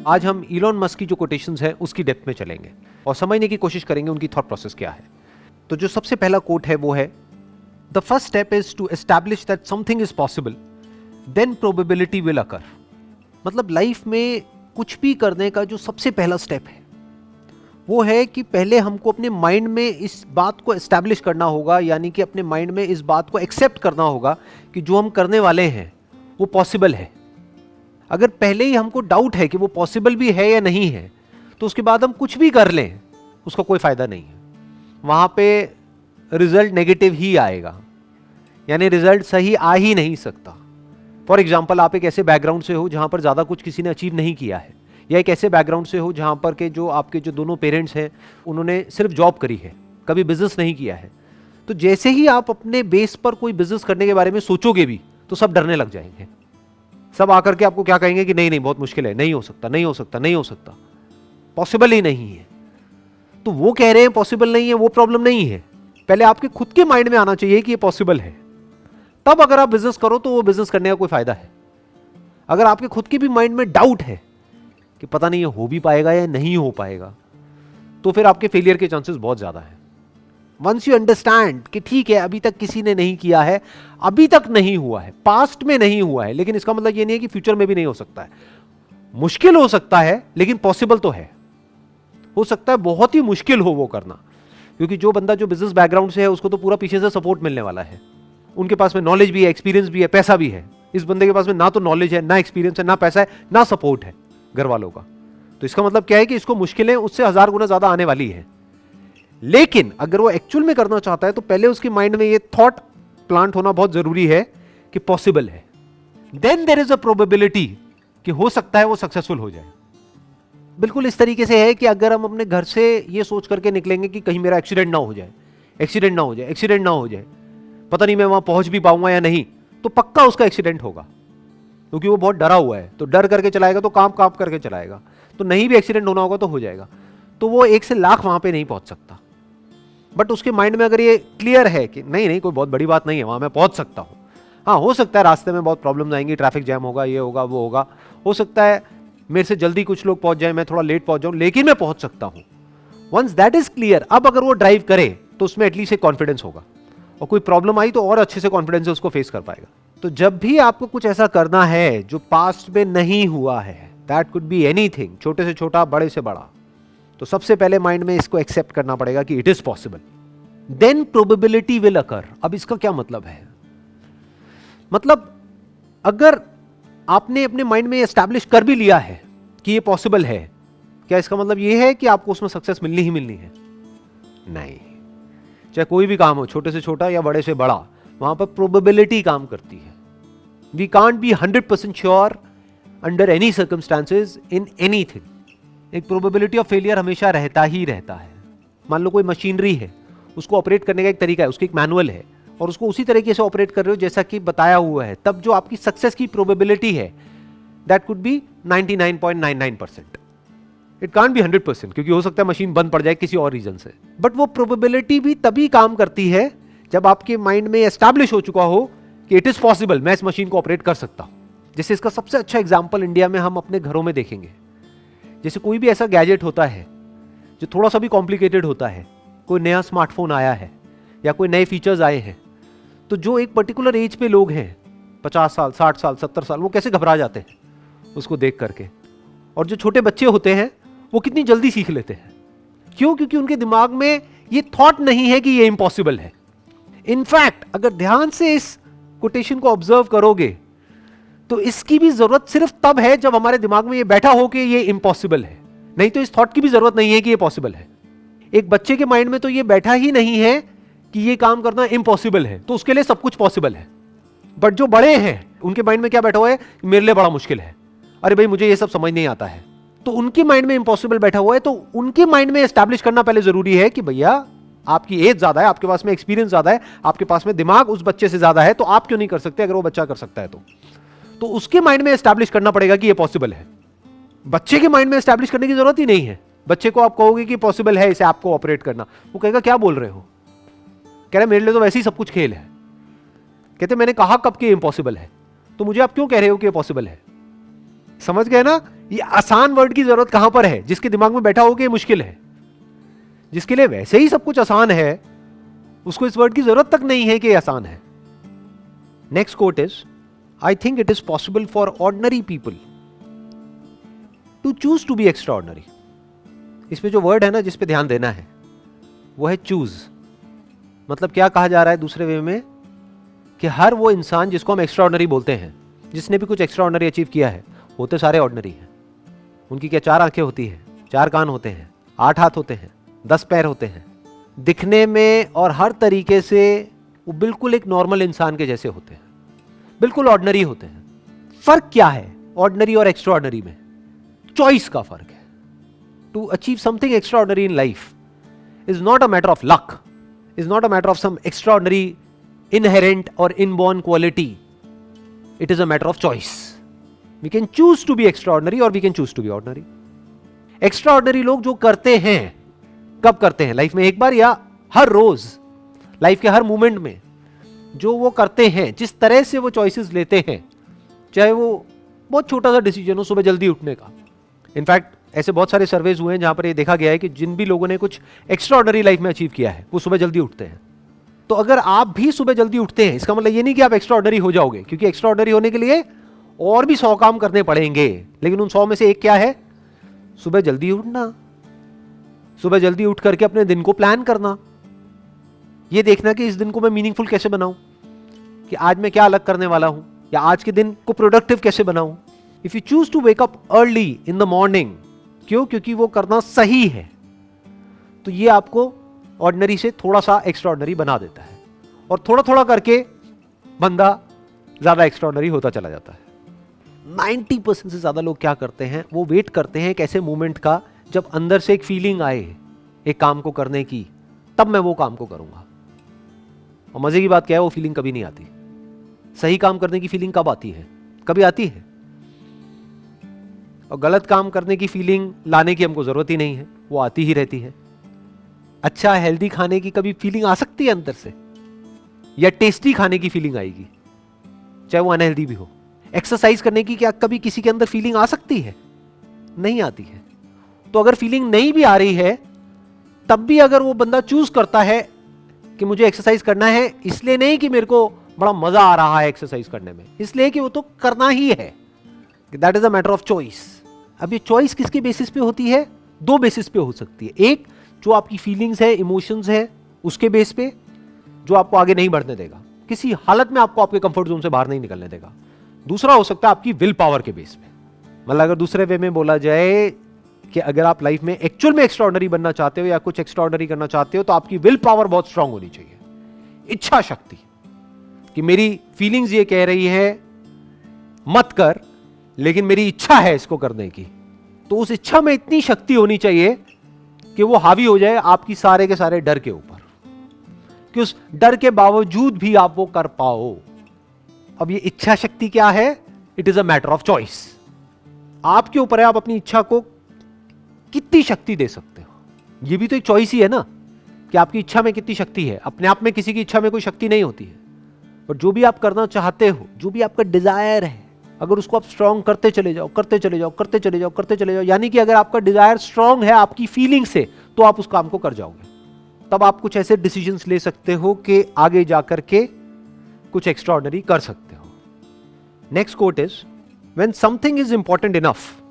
आज हम Elon Musk की जो कोटेशंस हैं उसकी डेप्थ में चलेंगे और समझने की कोशिश करेंगे उनकी थॉट प्रोसेस क्या है। तो जो सबसे पहला कोट है वो है, the first step is to establish that something is possible, then probability will occur. मतलब लाइफ में कुछ भी करने का जो सबसे पहला स्टेप है वो है कि पहले हमको अपने माइंड में इस बात को एस्टैब्लिश करना होगा, यानी कि अपने माइंड में इस बात को एक्सेप्ट करना होगा कि जो हम करने वाले हैं वो पॉसिबल है। अगर पहले ही हमको डाउट है कि वो पॉसिबल भी है या नहीं है, तो उसके बाद हम कुछ भी कर लें उसका कोई फायदा नहीं है, वहां पे रिजल्ट नेगेटिव ही आएगा, यानी रिजल्ट सही आ ही नहीं सकता। फॉर एग्जाम्पल, आप एक ऐसे बैकग्राउंड से हो जहां पर ज्यादा कुछ किसी ने अचीव नहीं किया है, या एक ऐसे बैकग्राउंड से हो जहां पर के जो आपके जो दोनों पेरेंट्स हैं उन्होंने सिर्फ जॉब करी है, कभी बिजनेस नहीं किया है। तो जैसे ही आप अपने बेस पर कोई बिजनेस करने के बारे में सोचोगे भी तो सब डरने लग जाएंगे। सब आकर के आपको क्या कहेंगे कि नहीं नहीं बहुत मुश्किल है, नहीं हो सकता, नहीं हो सकता, नहीं हो सकता, पॉसिबल ही नहीं है। तो वो कह रहे हैं पॉसिबल नहीं है, वो प्रॉब्लम नहीं है। पहले आपके खुद के माइंड में आना चाहिए कि ये पॉसिबल है, तब अगर आप बिजनेस करो तो वो बिजनेस करने का कोई फायदा है। अगर आपके खुद के भी माइंड में डाउट है कि पता नहीं ये हो भी पाएगा या नहीं हो पाएगा, तो फिर आपके फेलियर के चांसेस बहुत ज्यादा है। वंस यू अंडरस्टैंड कि ठीक है अभी तक किसी ने नहीं किया है, अभी तक नहीं हुआ है, पास्ट में नहीं हुआ है, लेकिन इसका मतलब ये नहीं है कि फ्यूचर में भी नहीं हो सकता है। मुश्किल हो सकता है लेकिन पॉसिबल तो है। हो सकता है बहुत ही मुश्किल हो वो करना, क्योंकि जो बंदा जो बिजनेस बैकग्राउंड से है उसको तो पूरा पीछे से सपोर्ट मिलने वाला है, उनके पास में नॉलेज भी है, एक्सपीरियंस भी है, पैसा भी है। इस बंदे के पास में ना तो नॉलेज है, ना एक्सपीरियंस है, ना पैसा है, ना सपोर्ट है घर वालों का। तो इसका मतलब क्या है कि इसको मुश्किलें उससे 1000 गुना ज्यादा आने वाली है। लेकिन अगर वो एक्चुअल में करना चाहता है तो पहले उसके माइंड में ये थॉट प्लांट होना बहुत जरूरी है कि पॉसिबल है। Then there is a probability कि हो सकता है वो सक्सेसफुल हो जाए। बिल्कुल इस तरीके से है कि अगर हम अपने घर से ये सोच करके निकलेंगे कि कहीं मेरा एक्सीडेंट ना हो जाए, एक्सीडेंट ना हो जाए, एक्सीडेंट ना हो जाए, पता नहीं मैं वहां पहुंच भी पाऊंगा या नहीं, तो पक्का उसका एक्सीडेंट होगा, क्योंकि वो बहुत डरा हुआ है। तो डर करके चलाएगा तो काम काम करके चलाएगा, तो नहीं भी एक्सीडेंट होना होगा तो हो जाएगा। तो वो 1 से लाख वहां पे नहीं पहुंच सकता। बट उसके माइंड में अगर ये क्लियर है कि नहीं नहीं कोई बहुत बड़ी बात नहीं है, वहां मैं पहुंच सकता हूं। हाँ, हो सकता है रास्ते में बहुत प्रॉब्लम्स आएंगी, ट्रैफिक जैम होगा, ये होगा, वो होगा, हो सकता है मेरे से जल्दी कुछ लोग पहुंच जाए, मैं थोड़ा लेट पहुंच जाऊं, लेकिन मैं पहुंच सकता हूं। वंस दैट इज क्लियर, अब अगर वो ड्राइव करे तो उसमें एटलीस्ट एक कॉन्फिडेंस होगा, और कोई प्रॉब्लम आई तो और अच्छे से कॉन्फिडेंस से उसको फेस कर पाएगा। तो जब भी आपको कुछ ऐसा करना है जो पास्ट में नहीं हुआ है, दैट कुड बी एनीथिंग, छोटे से छोटा, बड़े से बड़ा, तो सबसे पहले माइंड में इसको एक्सेप्ट करना पड़ेगा कि it is possible. Then probability will occur. अब इसका क्या मतलब है? मतलब अगर आपने अपने माइंड में एस्टैब्लिश कर भी लिया है कि ये पॉसिबल है, क्या इसका मतलब ये है कि आपको उसमें सक्सेस मिलनी ही मिलनी है? नहीं। चाहे कोई भी काम हो, छोटे से छोटा या बड़े से बड़ा, वहां पर प्रोबेबिलिटी काम करती है। We can't be 100% sure under any circumstances in anything. एक प्रोबेबिलिटी ऑफ फेलियर हमेशा रहता ही रहता है। मान लो कोई मशीनरी है, उसको ऑपरेट करने का एक तरीका है, उसकी एक मैनुअल है, और उसको उसी तरीके से ऑपरेट कर रहे हो जैसा कि बताया हुआ है, तब जो आपकी सक्सेस की प्रोबेबिलिटी है that could be 99.99%। It can't be 100%, क्योंकि हो सकता है मशीन बंद पड़ जाए किसी और रीजन से। बट वो प्रोबेबिलिटी भी तभी काम करती है जब आपके माइंड में एस्टैब्लिश हो चुका हो कि इट इज पॉसिबल, मैं इस मशीन को ऑपरेट कर सकता हूं। जैसे इसका सबसे अच्छा एग्जाम्पल इंडिया में हम अपने घरों में देखेंगे। जैसे कोई भी ऐसा गैजेट होता है जो थोड़ा सा भी कॉम्प्लिकेटेड होता है, कोई नया स्मार्टफोन आया है या कोई नए फीचर्स आए हैं, तो जो एक पर्टिकुलर एज पे लोग हैं, 50 साल, 60 साल, 70 साल, वो कैसे घबरा जाते हैं उसको देख करके। और जो छोटे बच्चे होते हैं वो कितनी जल्दी सीख लेते हैं। क्यों? क्योंकि उनके दिमाग में ये थॉट नहीं है कि ये इम्पॉसिबल है। इनफैक्ट अगर ध्यान से इस कोटेशन को ऑब्जर्व करोगे तो इसकी भी जरूरत सिर्फ तब है जब हमारे दिमाग में ये बैठा हो कि ये इम्पॉसिबल है, नहीं तो इस थॉट की भी जरूरत नहीं है कि ये पॉसिबल है। एक बच्चे के माइंड में तो ये बैठा ही नहीं है कि ये काम करना इम्पॉसिबल है, तो उसके लिए सब कुछ पॉसिबल है। बट जो बड़े हैं उनके माइंड में क्या बैठा हुआ है? मेरे लिए बड़ा मुश्किल है, अरे भाई मुझे ये सब समझ नहीं आता है। तो उनके माइंड में इम्पॉसिबल बैठा हुआ है, तो उनके माइंड में एस्टैब्लिश करना पहले जरूरी है कि भैया आपकी एज ज्यादा है, आपके पास में एक्सपीरियंस ज्यादा है, आपके पास में दिमाग उस बच्चे से ज्यादा है, तो आप क्यों नहीं कर सकते अगर वो बच्चा कर सकता है तो उसके माइंड में एस्टैब्लिश करना पड़ेगा कि ये पॉसिबल है। बच्चे के माइंड में एस्टैब्लिश करने की जरूरत ही नहीं है। बच्चे को आप कहोगे कि पॉसिबल है इसे आपको ऑपरेट करना, वो कहेगा क्या बोल रहे हो, कह रहे मेरे लिए तो वैसे ही सब कुछ खेल है। कहते मैंने कहा कब कि इम्पॉसिबल है, तो मुझे आप क्यों कह रहे हो कि पॉसिबल है? समझ गए ना? ये आसान वर्ड की जरूरत कहां पर है? जिसके दिमाग में बैठा हो कि ये मुश्किल है, जिसके लिए वैसे ही सब कुछ आसान है, उसको इस वर्ड की जरूरत तक नहीं है कि आसान है. Next quote is, I think it is possible for ordinary people to choose to be extraordinary. इसमें जो वर्ड है ना जिस पे ध्यान देना है वो है चूज. मतलब क्या कहा जा रहा है दूसरे वे में, कि हर वो इंसान जिसको हम एक्स्ट्रा ऑर्डिनरी बोलते हैं, जिसने भी कुछ एक्स्ट्रा ऑर्डिनरी अचीव किया है, होते सारे ऑर्डिनरी हैं. उनकी क्या 4 आंखें होती हैं, 4 कान होते हैं, 8 हाथ होते हैं, 10 पैर होते हैं, दिखने में और हर तरीके से वो बिल्कुल एक नॉर्मल इंसान के जैसे होते हैं, बिल्कुल ऑर्डिनरी होते हैं. फर्क क्या है ऑर्डिनरी और एक्स्ट्रा ऑर्डिनरी में? चॉइस का फर्क है. To achieve something extraordinary in life is not a matter of luck, is not a matter of some extraordinary inherent or inborn quality. It is a matter of choice. We can choose to be extraordinary or we can choose to be ordinary. Extraordinary लोग जो करते हैं, कब करते हैं? Life में एक बार या हर रोज, लाइफ के हर मोमेंट में जो वो करते हैं, जिस तरह से वो चॉइसेस लेते हैं, चाहे वो बहुत छोटा सा डिसीजन हो, सुबह जल्दी उठने का. इनफैक्ट ऐसे बहुत सारे सर्वेज हुए हैं जहां पर ये देखा गया है कि जिन भी लोगों ने कुछ एक्स्ट्राऑर्डिनरी लाइफ में अचीव किया है वो सुबह जल्दी उठते हैं. तो अगर आप भी सुबह जल्दी उठते हैं, इसका मतलब ये नहीं कि आप एक्स्ट्रा ऑर्डिनरी हो जाओगे, क्योंकि एक्स्ट्रा ऑर्डिनरी होने के लिए और भी 100 काम करने पड़ेंगे. लेकिन उन 100 में से एक क्या है? सुबह जल्दी उठना. सुबह जल्दी उठ करके अपने दिन को प्लान करना, ये देखना कि इस दिन को मैं मीनिंगफुल कैसे बनाऊं, कि आज मैं क्या अलग करने वाला हूं, या आज के दिन को प्रोडक्टिव कैसे बनाऊं. If you choose to wake up early in the morning, क्यों? क्योंकि वो करना सही है, तो ये आपको ऑर्डिनरी से थोड़ा सा एक्स्ट्रा ऑर्डिनरी बना देता है. और थोड़ा थोड़ा करके बंदा ज्यादा एक्स्ट्रा ऑर्डिनरी होता चला जाता है. 90% से ज्यादा लोग क्या करते हैं, वो वेट करते हैं एक ऐसे मोमेंट का जब अंदर से एक फीलिंग आए एक काम को करने की, तब मैं वो काम को करूंगा. और मजे की बात क्या है, वो फीलिंग कभी नहीं आती. सही काम करने की फीलिंग कब आती है? कभी आती है. और गलत काम करने की फीलिंग लाने की हमको जरूरत ही नहीं है, वो आती ही रहती है. अच्छा हेल्दी खाने की कभी फीलिंग आ सकती है अंदर से, या टेस्टी खाने की फीलिंग आएगी, चाहे वो अनहेल्दी भी हो. एक्सरसाइज करने की क्या कभी किसी के अंदर फीलिंग आ सकती है? नहीं आती है. तो अगर फीलिंग नहीं भी आ रही है, तब भी अगर वो बंदा चूज करता है कि मुझे एक्सरसाइज करना है, इसलिए नहीं कि मेरे को बड़ा मजा आ रहा है एक्सरसाइज करने में, इसलिए कि वो तो करना ही है. That is a matter of choice. अब ये चॉइस किसके बेसिस पे होती है? 2 बेसिस पे हो सकती है. एक, जो आपकी फीलिंग्स है, इमोशंस है, उसके बेस पे, जो आपको आगे नहीं बढ़ने देगा, किसी हालत में आपको आपके कंफर्ट जोन से बाहर नहीं निकलने देगा. दूसरा हो सकता है आपकी विल पावर के बेस पे. मतलब अगर दूसरे वे में बोला जाए कि अगर आप लाइफ में एक्चुअल में एक्स्ट्राऑर्डिनरी बनना चाहते हो या कुछ एक्स्ट्राऑर्डिनरी करना चाहते हो, तो आपकी विल पावर बहुत स्ट्रांग होनी चाहिए. इच्छा शक्ति, कि मेरी फीलिंग्स ये कह रही है मत कर, लेकिन मेरी इच्छा है इसको करने की. तो उस इच्छा में इतनी शक्ति होनी चाहिए कि वो हावी हो जाए आपकी सारे के सारे डर के ऊपर, कि उस डर के बावजूद भी आप वो कर पाओ. अब ये इच्छा शक्ति क्या है? It is a matter of choice. आपके ऊपर है, आप अपनी इच्छा को कितनी शक्ति दे सकते हो. ये भी तो एक चॉइस ही है ना, कि आपकी इच्छा में कितनी शक्ति है. अपने आप में किसी की इच्छा में कोई शक्ति नहीं होती है, पर जो भी आप करना चाहते हो, जो भी आपका डिजायर है, अगर उसको आप स्ट्रांग करते चले जाओ, करते चले जाओ, करते चले जाओ, करते चले जाओ, यानी कि अगर आपका डिजायर स्ट्रांग है आपकी फीलिंग से, तो आप उस काम को कर जाओगे. तब आप कुछ ऐसे डिसीजंस ले सकते हो कि आगे जाकर के कुछ एक्स्ट्राऑर्डिनरी कर सकते हो. Next quote is, when something is important enough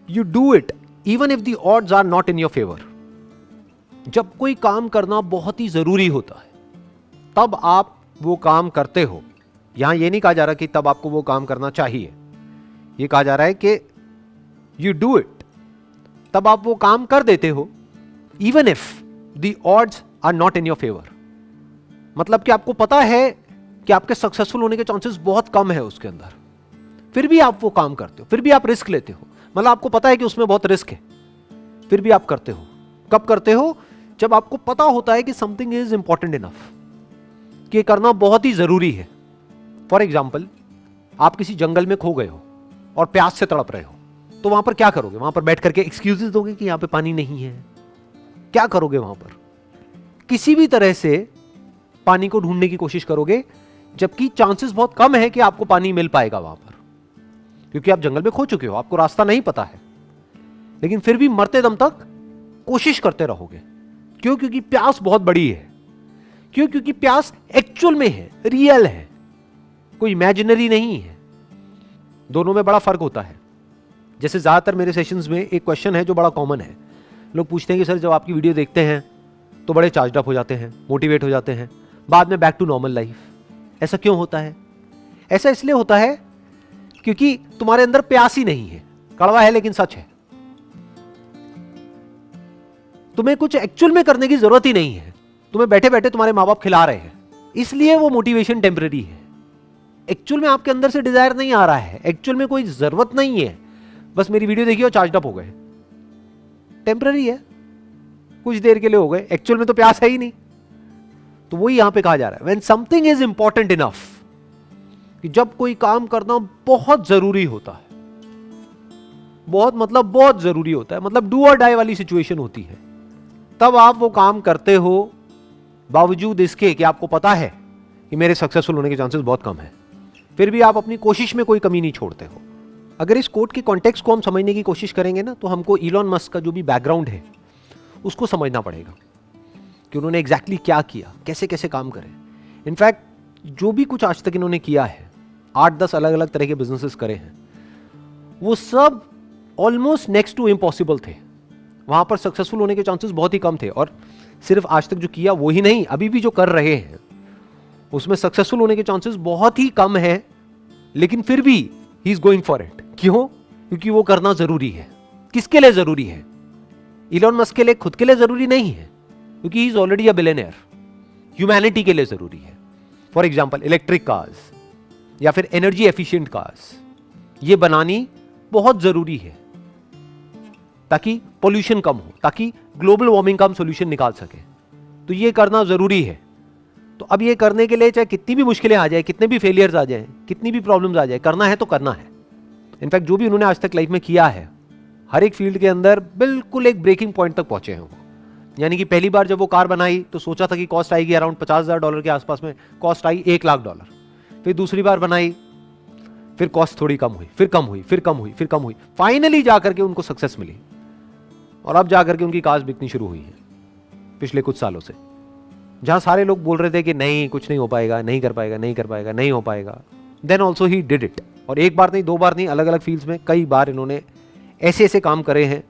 you do it even if the odds are not in your favour. जब कोई काम करना बहुत ही जरूरी होता है, तब आप वो काम करते हो. यहां ये नहीं कहा जा रहा कि तब आपको वो काम करना चाहिए, ये कहा जा रहा है कि यू डू इट, तब आप वो काम कर देते हो, even if the odds are not in your favour. मतलब कि आपको पता है कि आपके सक्सेसफुल होने के चांसेस बहुत कम है उसके अंदर, फिर भी आप वो काम करते हो, फिर भी आप रिस्क लेते हो. मतलब आपको पता है कि उसमें बहुत रिस्क है, फिर भी आप करते हो. कब करते हो? जब आपको पता होता है कि समथिंग इज इंपॉर्टेंट इनफ, कि करना बहुत ही जरूरी है. फॉर एग्जाम्पल, आप किसी जंगल में खो गए हो और प्यास से तड़प रहे हो, तो वहां पर क्या करोगे? वहां पर बैठ करके एक्सक्यूजेस दोगे कि यहां पे पानी नहीं है? क्या करोगे वहां पर? किसी भी तरह से पानी को ढूंढने की कोशिश करोगे, जबकि चांसेस बहुत कम है कि आपको पानी मिल पाएगा वहां पर. क्योंकि आप जंगल में खो चुके हो, आपको रास्ता नहीं पता है, लेकिन फिर भी मरते दम तक कोशिश करते रहोगे। क्यों? क्योंकि प्यास बहुत बड़ी है। क्यों? क्योंकि प्यास एक्चुअल में है, रियल है, कोई इमेजिनरी नहीं है। दोनों में बड़ा फर्क होता है। जैसे ज्यादातर मेरे सेशंस में एक क्वेश्चन है जो बड़ा कॉमन है। लोग पूछते हैं कि सर जब आपकी वीडियो देखते हैं तो बड़े चार्ज अप हो जाते हैं, मोटिवेट हो जाते हैं, बाद में बैक टू नॉर्मल लाइफ। ऐसा क्यों होता है? ऐसा इसलिए होता है क्योंकि तुम्हारे अंदर प्यास ही नहीं है। कड़वा है लेकिन सच है। तुम्हें कुछ एक्चुअल में करने की जरूरत ही नहीं है। तुम्हें बैठे बैठे तुम्हारे माँ बाप खिला रहे हैं, इसलिए वो मोटिवेशन टेम्पररी है। एक्चुअल में आपके अंदर से डिजायर नहीं आ रहा है, एक्चुअल में कोई जरूरत नहीं है, बस मेरी वीडियो देखिए और चार्ज अप हो गए। टेम्पररी है, कुछ देर के लिए हो गए, एक्चुअल में तो प्यास है ही नहीं। तो वही यहां पे कहा जा रहा है, when something is important enough, कि जब कोई काम करना बहुत जरूरी होता है, बहुत मतलब बहुत जरूरी होता है, मतलब डू और डाई वाली सिचुएशन होती है, तब आप वो काम करते हो बावजूद इसके कि आपको पता है कि मेरे सक्सेसफुल होने के चांसेस बहुत कम है, फिर भी आप अपनी कोशिश में कोई कमी नहीं छोड़ते हो। अगर इस कोट के कॉन्टेक्स्ट को हम समझने की कोशिश करेंगे ना, तो हमको इलॉन मस्क का जो भी बैकग्राउंड है उसको समझना पड़ेगा कि उन्होंने एग्जैक्टली क्या किया, कैसे कैसे काम करे। इनफैक्ट जो भी कुछ आज तक इन्होंने किया है, 8-10 अलग अलग तरह के बिजनेसेस करे हैं, वो सब ऑलमोस्ट नेक्स्ट टू इम्पॉसिबल थे। वहां पर सक्सेसफुल होने के चांसेस बहुत ही कम थे। और सिर्फ आज तक जो किया वो ही नहीं, अभी भी जो कर रहे हैं उसमें सक्सेसफुल होने के चांसेस बहुत ही कम है, लेकिन फिर भी he is going for it. क्यों? क्योंकि वो करना जरूरी है। किसके लिए जरूरी है? इलॉन मस्क के लिए, खुद के लिए जरूरी नहीं है, क्योंकि he is already a billionaire. Humanity के लिए जरूरी है। फॉर एग्जांपल इलेक्ट्रिक कार्स या फिर एनर्जी एफिशिएंट कार्स, ये बनानी बहुत जरूरी है ताकि पोल्यूशन कम हो, ताकि ग्लोबल वार्मिंग का हम सोल्यूशन निकाल सके। तो ये करना जरूरी है। तो अब ये करने के लिए चाहे कितनी भी मुश्किलें आ जाए, कितने भी फेलियर्स आ जाए, कितनी भी प्रॉब्लम्स आ जाए, करना है तो करना है। इनफैक्ट जो भी उन्होंने आज तक लाइफ में किया है, हर एक फील्ड के अंदर बिल्कुल एक ब्रेकिंग पॉइंट तक पहुंचे हैं वो। यानी कि पहली बार जब वो कार बनाई तो सोचा था कि कॉस्ट आएगी अराउंड $50,000 के आसपास में, कॉस्ट आई $1,00,000। फिर दूसरी बार बनाई, फिर कॉस्ट थोड़ी कम हुई, फिर कम हुई, फिर कम हुई, फिर कम हुई, फाइनली जाकर के उनको सक्सेस मिली। और अब जाकर के उनकी कार्स बिकनी शुरू हुई है पिछले कुछ सालों से। जहां सारे लोग बोल रहे थे कि नहीं, कुछ नहीं हो पाएगा, नहीं कर पाएगा, नहीं कर पाएगा, नहीं हो पाएगा, then also he did it. और एक बार नहीं, दो बार नहीं, अलग अलग फील्ड्स में कई बार इन्होंने ऐसे ऐसे काम करे हैं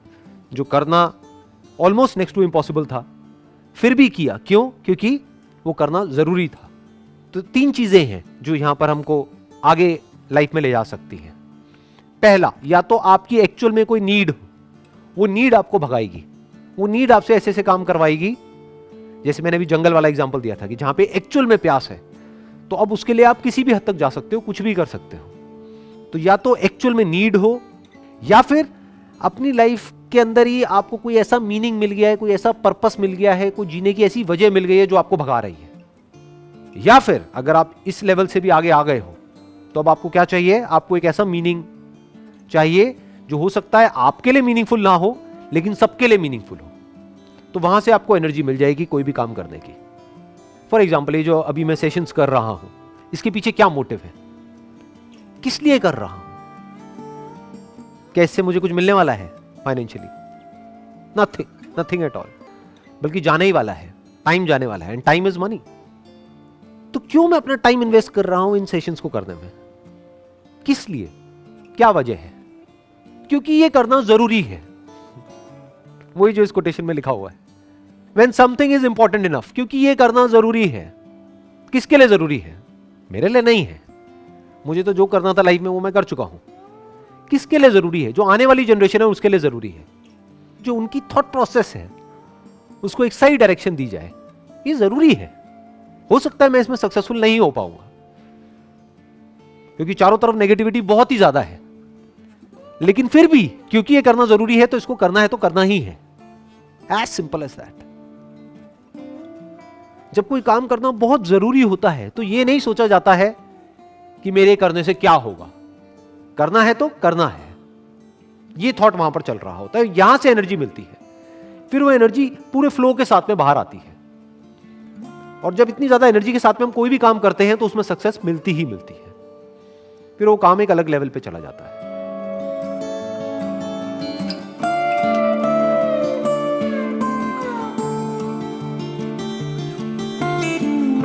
जो करना ऑलमोस्ट नेक्स्ट टू इम्पॉसिबल था, फिर भी किया। क्यों? क्योंकि वो करना जरूरी था। तो 3 चीजें हैं जो यहां पर हमको आगे लाइफ में ले जा सकती हैं। पहला, या तो आपकी एक्चुअल में कोई नीड हो, वो नीड आपको भगाएगी, वो नीड आपसे ऐसे ऐसे काम करवाएगी। जैसे मैंने अभी जंगल वाला एग्जांपल दिया था कि जहां पे एक्चुअल में प्यास है, तो अब उसके लिए आप किसी भी हद तक जा सकते हो, कुछ भी कर सकते हो। तो या तो एक्चुअल में नीड हो, या फिर अपनी लाइफ के अंदर ही आपको कोई ऐसा मीनिंग मिल गया है, कोई ऐसा पर्पस मिल गया है, कोई जीने की ऐसी वजह मिल गई है जो आपको भगा रही है। या फिर अगर आप इस लेवल से भी आगे आ गए हो, तो अब आपको क्या चाहिए? आपको एक ऐसा मीनिंग चाहिए जो हो सकता है आपके लिए मीनिंगफुल ना हो, लेकिन सबके लिए मीनिंगफुल हो। तो वहां से आपको एनर्जी मिल जाएगी कोई भी काम करने की। फॉर एग्जाम्पल, ये जो अभी मैं सेशंस कर रहा हूं, इसके पीछे क्या मोटिव है, किस लिए कर रहा हूं? क्या इससे मुझे कुछ मिलने वाला है financially? Nothing, nothing at all. बल्कि जाने ही वाला है, टाइम जाने वाला है, एंड टाइम इज मनी। तो क्यों मैं अपना टाइम इन्वेस्ट कर रहा हूं इन सेशंस को करने में? किस लिए? क्या वजह है? क्योंकि ये करना जरूरी है। वही जो इस कोटेशन में लिखा हुआ है, When something is important enough, क्योंकि ये करना जरूरी है। किसके लिए जरूरी है? मेरे लिए नहीं है। मुझे तो जो करना था लाइफ में वो मैं कर चुका हूं। किसके लिए जरूरी है? जो आने वाली जनरेशन है उसके लिए जरूरी है। जो उनकी थॉट प्रोसेस है उसको एक सही डायरेक्शन दी जाए, ये जरूरी है। हो सकता है मैं इसमें सक्सेसफुल नहीं हो पाऊंगा, क्योंकि चारों तरफ नेगेटिविटी बहुत ही ज्यादा है, लेकिन फिर भी क्योंकि ये करना जरूरी है तो इसको करना है तो करना ही है। As simple as that. जब कोई काम करना बहुत जरूरी होता है तो ये नहीं सोचा जाता है कि मेरे करने से क्या होगा, करना है तो करना है। ये थॉट वहां पर चल रहा होता है, यहां से एनर्जी मिलती है, फिर वो एनर्जी पूरे फ्लो के साथ में बाहर आती है। और जब इतनी ज्यादा एनर्जी के साथ में हम कोई भी काम करते हैं तो उसमें सक्सेस मिलती ही मिलती है, फिर वो काम एक अलग लेवल पे चला जाता है।